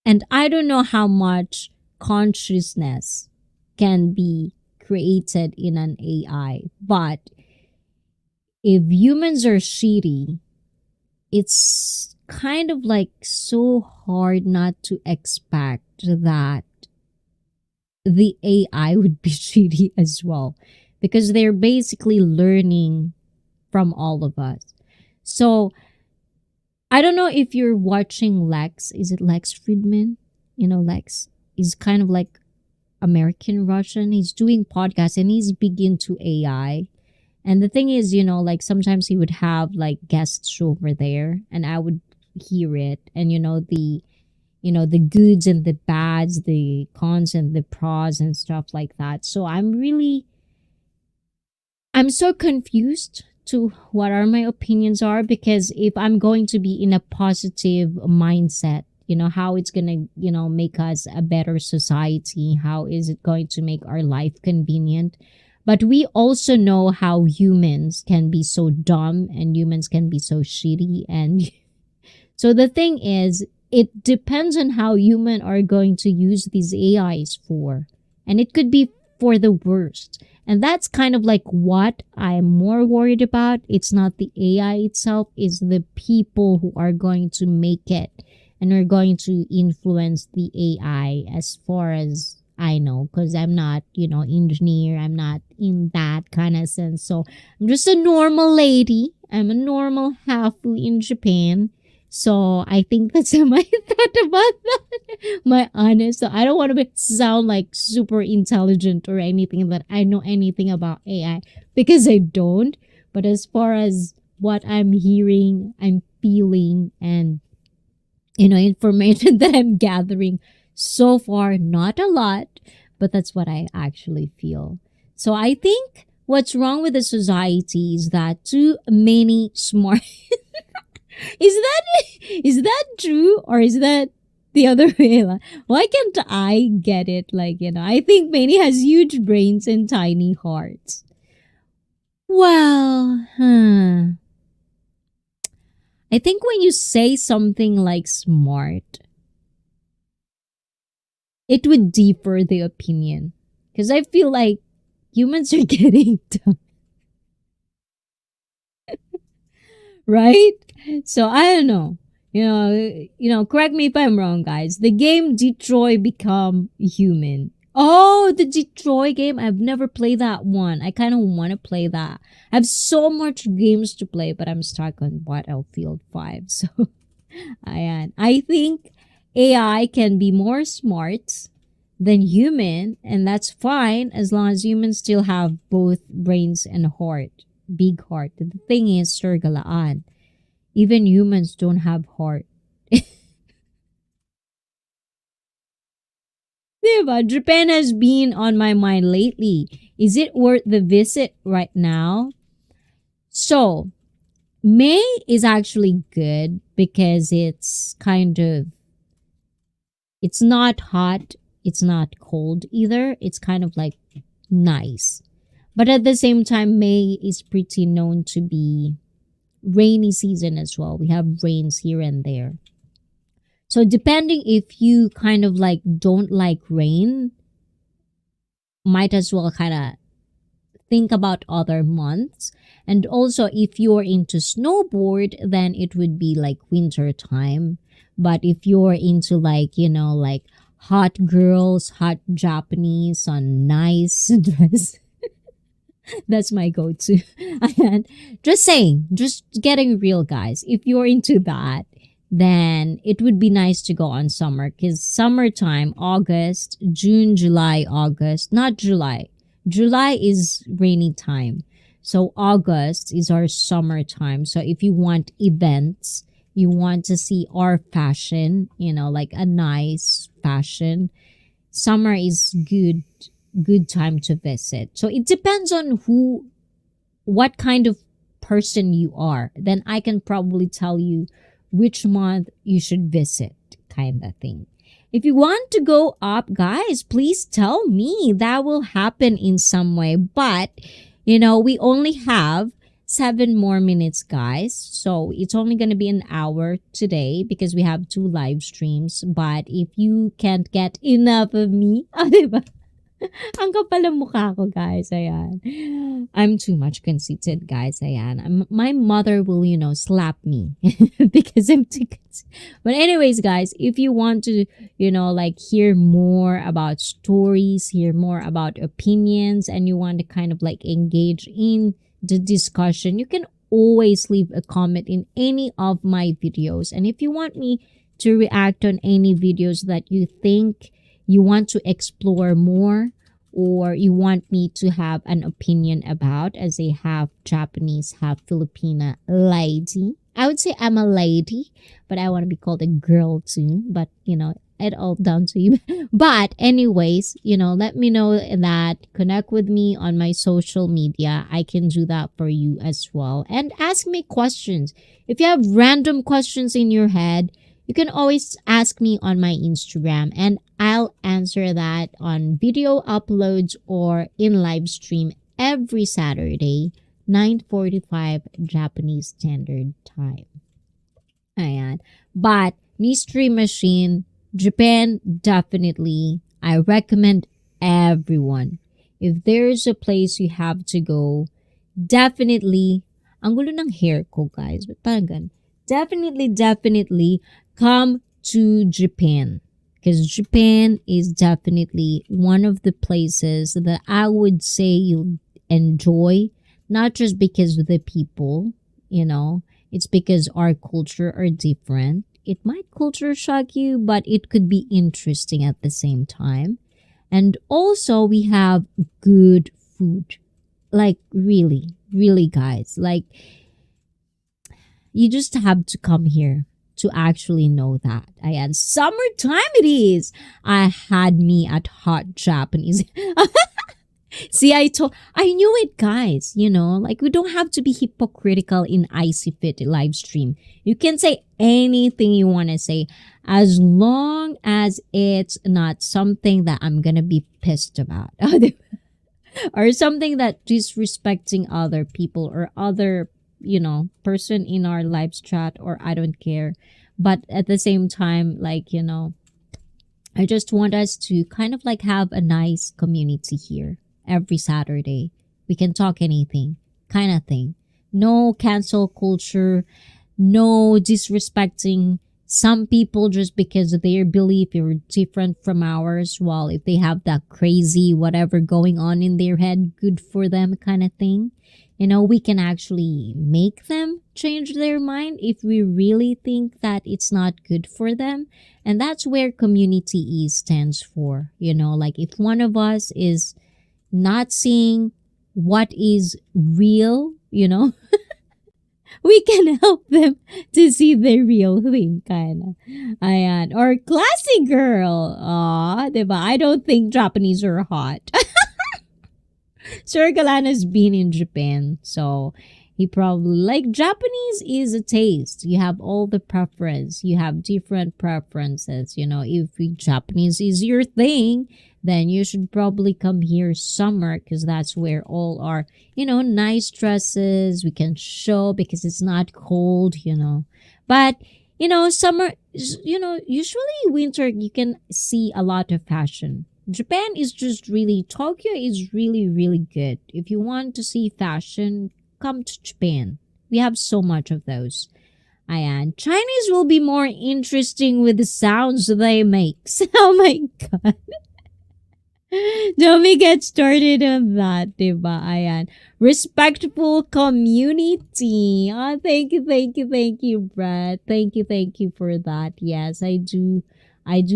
And I don't know how much consciousness can be created in an AI, but if humans are shitty, it's kind of like so hard not to expect that the AI would be shitty as well, because they're basically learning from all of us. So I don't know if you're watching Lex. Is it Lex Friedman? Lex is kind of like American Russian. He's doing podcasts and he's big into AI. And the thing is, like sometimes he would have like guests over there and I would hear it. And the goods and the bads, the cons and the pros and stuff like that. So I'm so confused to what are my opinions are, because if I'm going to be in a positive mindset, how it's gonna, make us a better society, how is it going to make our life convenient. But we also know how humans can be so dumb and humans can be so shitty. And so the thing is, it depends on how human are going to use these AIs for. And it could be for the worst. And that's kind of like what I'm more worried about. It's not the AI itself, it's the people who are going to make it and are going to influence the AI, as far as I know, because I'm not, engineer. I'm not in that kind of sense. So I'm just a normal lady. I'm a normal hafu in Japan. So I think that's my thought about that. My honest. So I don't want to sound like super intelligent or anything that I know anything about AI, because I don't. But as far as what I'm hearing, I'm feeling, and information that I'm gathering so far, not a lot, but that's what I actually feel. So I think what's wrong with the society is that too many smart is that true, or is that the other way? Why can't I get it? I think Manny has huge brains and tiny hearts. Well, I think when you say something like smart, it would differ the opinion. Because I feel like humans are getting dumb, right? So I don't know. Correct me if I'm wrong, guys. The game Detroit Become Human. Oh, the Detroit game. I've never played that one. I kind of want to play that. I have so much games to play, but I'm stuck on Battlefield 5. So I think AI can be more smart than human, and that's fine as long as humans still have both brains and heart. Big heart. The thing is, Sir Galaan, even humans don't have heart. Diba? Japan has been on my mind lately. Is it worth the visit right now? So, May is actually good because it's not hot, it's not cold either. It's kind of like nice. But at the same time, May is pretty known to be rainy season as well. We have rains here and there. So depending if you kind of like don't like rain, might as well kind of think about other months. And also if you're into snowboard, then it would be like winter time. But if you're into like hot girls, hot Japanese on nice dress, that's my go-to. And just saying, just getting real, guys. If you're into that, then it would be nice to go on summer because summertime, August, June, July, August, not July. July is rainy time. So August is our summertime. So if you want events, you want to see our fashion, like a nice fashion, summer is good time to visit. So it depends on what kind of person you are. Then I can probably tell you which month you should visit, kind of thing. If you want to go up, guys, please tell me. That will happen in some way. But, we only have 7 more minutes, guys. So it's only going to be an hour today because we have 2 live streams. But if you can't get enough of me, diba? Ang kapal ng mukha ko, guys. Ayan. I'm too much conceited, guys. Ayan. My mother will, slap me because I'm too conceited. But anyways, guys, if you want to, hear more about stories, hear more about opinions, and you want to kind of like engage in the discussion, you can always leave a comment in any of my videos. And if you want me to react on any videos that you think you want to explore more or you want me to have an opinion about as a half Japanese, half Filipina lady. I would say I'm a lady, but I want to be called a girl too. But, it all down to you. But anyways, let me know that. Connect with me on my social media. I can do that for you as well. And ask me questions. If you have random questions in your head, you can always ask me on my Instagram and I'll answer that on video uploads or in live stream every Saturday, 9:45 Japanese Standard Time. Ayan. But Mystery Machine, Japan, definitely. I recommend everyone. If there's a place you have to go, definitely. Ang gulo ng hair ko, guys. But parang ganun. Definitely come to Japan because Japan is definitely one of the places that I would say you'll enjoy, not just because of the people, it's because our culture are different. It might culture shock you, but it could be interesting at the same time. And also we have good food. Like really, really, guys. Like you just have to come here to actually know that. Ayan, summertime it is. I had me at hot Japanese. See, I knew it, guys. Like we don't have to be hypocritical in Icy Fit live stream. You can say anything you want to say as long as it's not something that I'm gonna be pissed about. Or something that disrespecting other people or other person in our lives chat, or I don't care. But at the same time, like, I just want us to kind of like have a nice community here every Saturday. We can talk anything, kind of thing. No cancel culture, no disrespecting some people just because their belief is different from ours. Well, if they have that crazy whatever going on in their head, good for them kind of thing. We can actually make them change their mind if we really think that it's not good for them. And that's where community E stands for. Like if one of us is not seeing what is real, we can help them to see the real thing, kind of. Ayan. Or classy girl. Diba? I don't think Japanese are hot. Sir Galana's been in Japan, so he probably like Japanese is a taste. You have all the preference. You have different preferences. If Japanese is your thing, then you should probably come here summer because that's where all our, nice dresses we can show because it's not cold. But, summer, usually winter you can see a lot of fashion. Japan is just really, Tokyo is really, really good. If you want to see fashion, come to Japan. We have so much of those. Ayan. Chinese will be more interesting with the sounds they make. Oh my God. Don't we get started on that, diba? Ayan. Respectful community. Thank you, Brad. Thank you for that. Yes, I do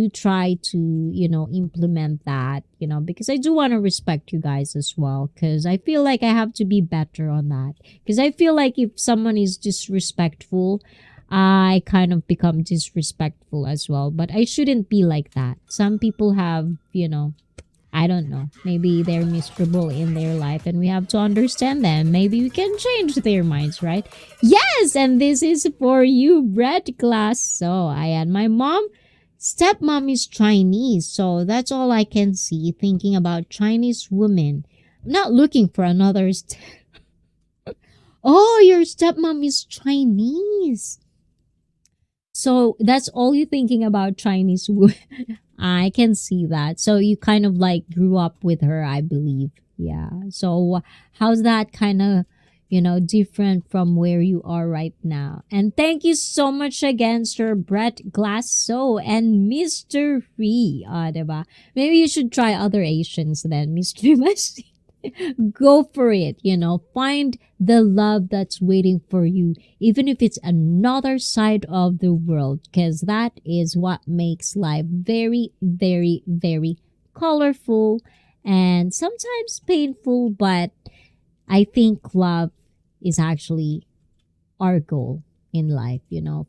try to, implement that, because I do want to respect you guys as well. Because I feel like I have to be better on that. Because I feel like if someone is disrespectful, I kind of become disrespectful as well. But I shouldn't be like that. Some people have, I don't know. Maybe they're miserable in their life and we have to understand them. Maybe we can change their minds, right? Yes, and this is for you, Brett Glass. So I had my stepmom is Chinese, so that's all I can see thinking about Chinese women. I'm not looking for another. Oh, your stepmom is Chinese. So that's all you're thinking about Chinese women. I can see that. So you kind of like grew up with her, I believe. Yeah. So how's that kind of, different from where you are right now? And thank you so much again, Sir Brett Glasso and Mr. Ree. Diba? Maybe you should try other Asians then, Mr. Machine. Go for it, find the love that's waiting for you, even if it's another side of the world, because that is what makes life very, very, very colorful and sometimes painful. But I think love is actually our goal in life,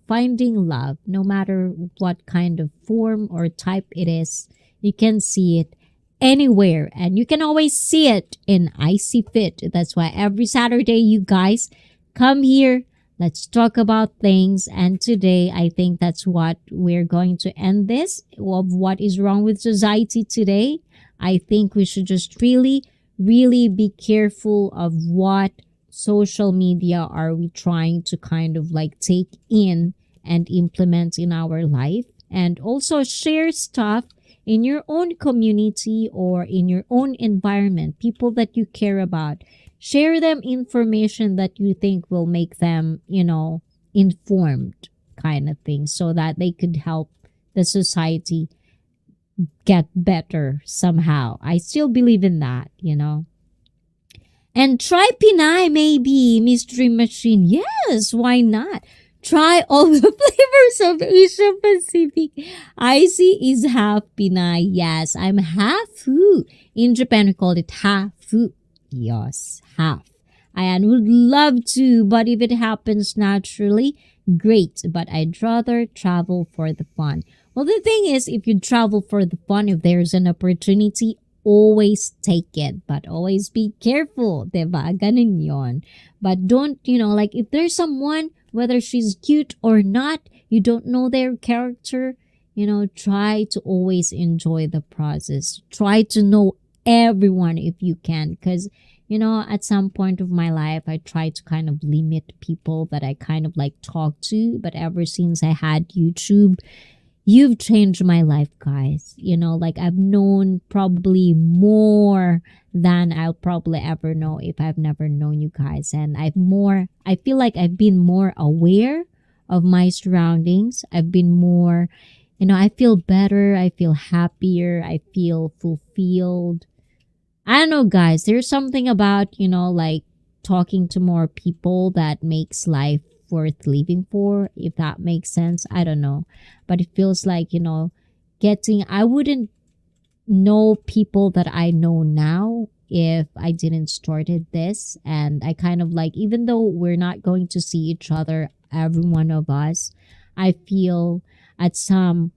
finding love, no matter what kind of form or type it is. You can see it anywhere, and you can always see it in Icy Fit. That's why every Saturday you guys come here, let's talk about things. And today I think that's what we're going to end this of what is wrong with society today. I think we should just really, really be careful of what social media are we trying to kind of like take in and implement in our life, and also share stuff in your own community or in your own environment, people that you care about. Share them information that you think will make them, informed kind of thing, so that they could help the society get better somehow. I still believe in that. And try Pinay maybe, Mystery Machine. Yes, why not? Try all the flavors of Asia Pacific. Icy is half Pinay. Yes, I'm half Fu. In Japan, we call it half-fu. Yes, half. I would love to, but if it happens naturally, great. But I'd rather travel for the fun. Well, the thing is, if you travel for the fun, if there's an opportunity, always take it. But always be careful. Diba? Ganun yon. But don't, like if there's someone, whether she's cute or not, you don't know their character, try to always enjoy the process. Try to know everyone if you can, because at some point of my life I try to kind of limit people that I kind of like talk to, but ever since I had YouTube, you've changed my life, guys. Like I've known probably more than I'll probably ever know if I've never known you guys. And I feel like I've been more aware of my surroundings. I've been more, I feel better. I feel happier. I feel fulfilled. I don't know, guys. There's something about, like talking to more people that makes life worth living for, if that makes sense. I don't know. But it feels like, I wouldn't know people that I know now if I didn't started this. And I kind of like, even though we're not going to see each other, every one of us, I feel at some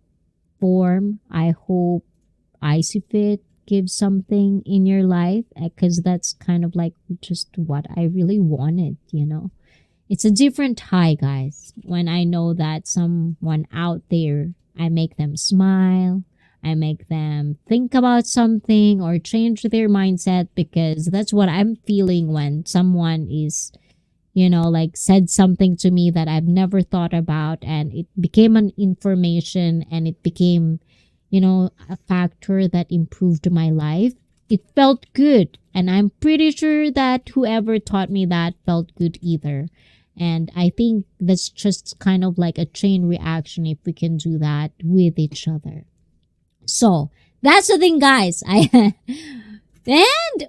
form, I hope IcyFit gives something in your life, because that's kind of like just what I really wanted. It's a different high, guys, when I know that someone out there, I make them smile, I make them think about something or change their mindset, because that's what I'm feeling when someone is, like said something to me that I've never thought about, and it became an information, and it became, a factor that improved my life. It felt good. And I'm pretty sure that whoever taught me that felt good either. And I think that's just kind of like a chain reaction if we can do that with each other. So that's the thing, guys. And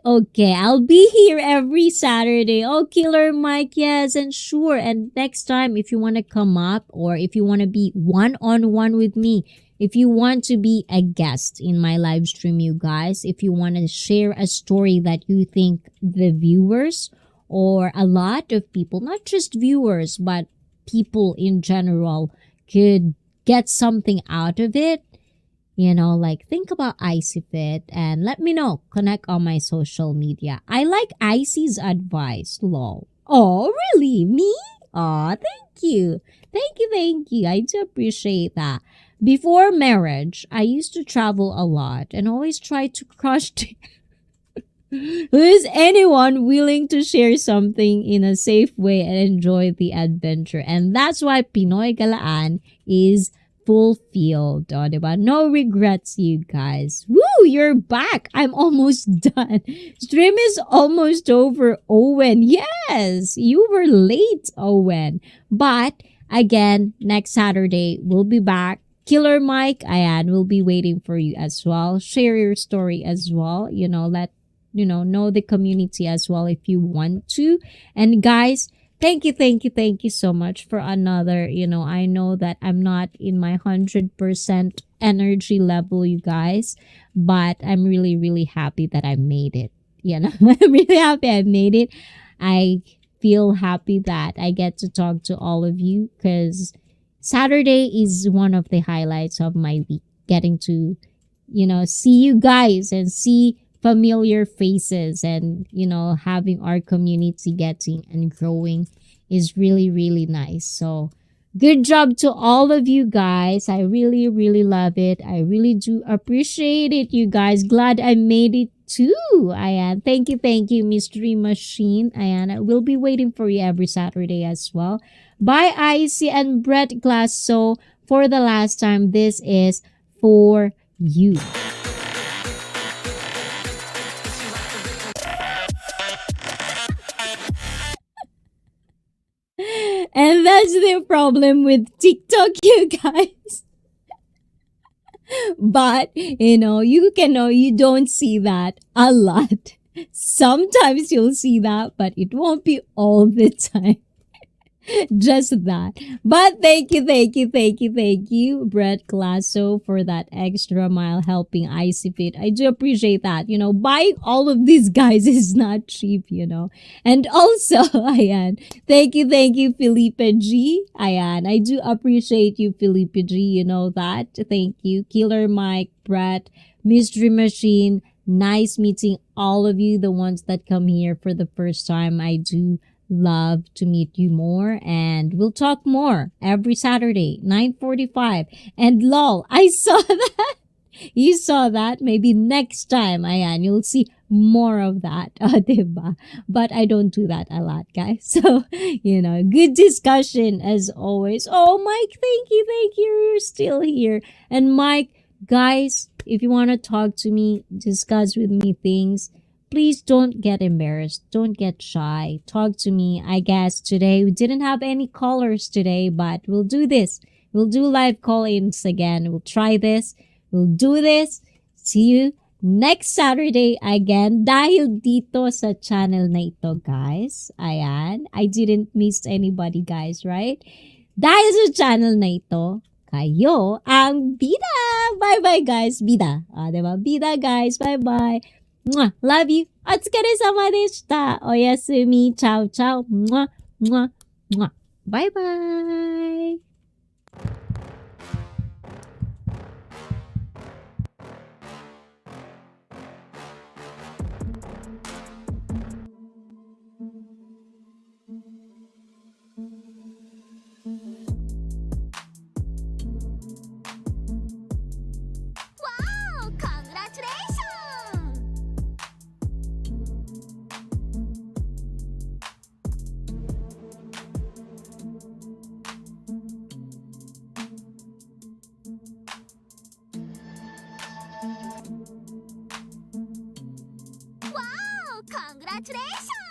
okay, I'll be here every Saturday. Oh, Killer Mike, yes, and sure. And next time, if you want to come up, or if you want to be one-on-one with me, if you want to be a guest in my live stream, you guys, if you want to share a story that you think the viewers or a lot of people, not just viewers, but people in general, could get something out of it, like think about IcyFit and let me know. Connect on my social media. I like Icy's advice, lol. Oh, really? Me? Oh, thank you. Thank you, thank you. I do appreciate that. Before marriage, I used to travel a lot and always try to crush. Who is anyone willing to share something in a safe way and enjoy the adventure? And that's why Pinoy Galaan is fulfilled. Oh, diba? No regrets, you guys. Woo, you're back. I'm almost done. Stream is almost over, Owen. Yes, you were late, Owen. But again, next Saturday, we'll be back. Killer Mike, Ayan, will be waiting for you as well. Share your story as well. Let know the community as well if you want to. And guys, thank you so much for another, I know that I'm not in my 100% energy level, you guys, but I'm really, really happy that I made it. I'm really happy I made it. I feel happy that I get to talk to all of you, because Saturday is one of the highlights of my week, getting to, see you guys and see familiar faces, and having our community getting and growing is really, really nice. So good job to all of you guys. I really, really love it. I really do appreciate it, you guys. Glad I made it too. Ayan, thank you, Mystery Machine. Ayan, I will be waiting for you every Saturday as well. Bye, Icy and Brett Glass. So for the last time, this is for you. And that's the problem with TikTok, you guys. But, you don't see that a lot. Sometimes you'll see that, but it won't be all the time. Just that. But thank you, Brett Glasso, for that extra mile helping IcyFit. I do appreciate that. Buying all of these guys is not cheap, And also, ayan, thank you, Felipe G. Ayan, I do appreciate you, Felipe G. You know that. Thank you. Killer Mike, Brett, Mystery Machine. Nice meeting all of you, the ones that come here for the first time. I do love to meet you more, and we'll talk more every Saturday 9:45. And lol, I saw that You saw that? Maybe next time, ayan, you'll see more of that. Diba? But I don't do that a lot, guys. So, good discussion as always. Oh, Mike, thank you. You're still here. And Mike, guys, if you want to talk to me, discuss with me things, please don't get embarrassed. Don't get shy. Talk to me. I guess today we didn't have any callers today, but we'll do this. We'll do live call-ins again. We'll try this. We'll do this. See you next Saturday again. Dahil dito sa channel na ito, guys. Ayan. I didn't miss anybody, guys, right? Dahil sa channel na ito, kayo ang bida. Bye-bye, guys. Bida. Diba? Bida, guys. Bye-bye. Mwah. Love you. Otsukaresama deshita. Oyasumi. Ciao, ciao. Mwah. Mwah. Mwah. Bye-bye. Wow! Congratulations! Wow! Congratulations!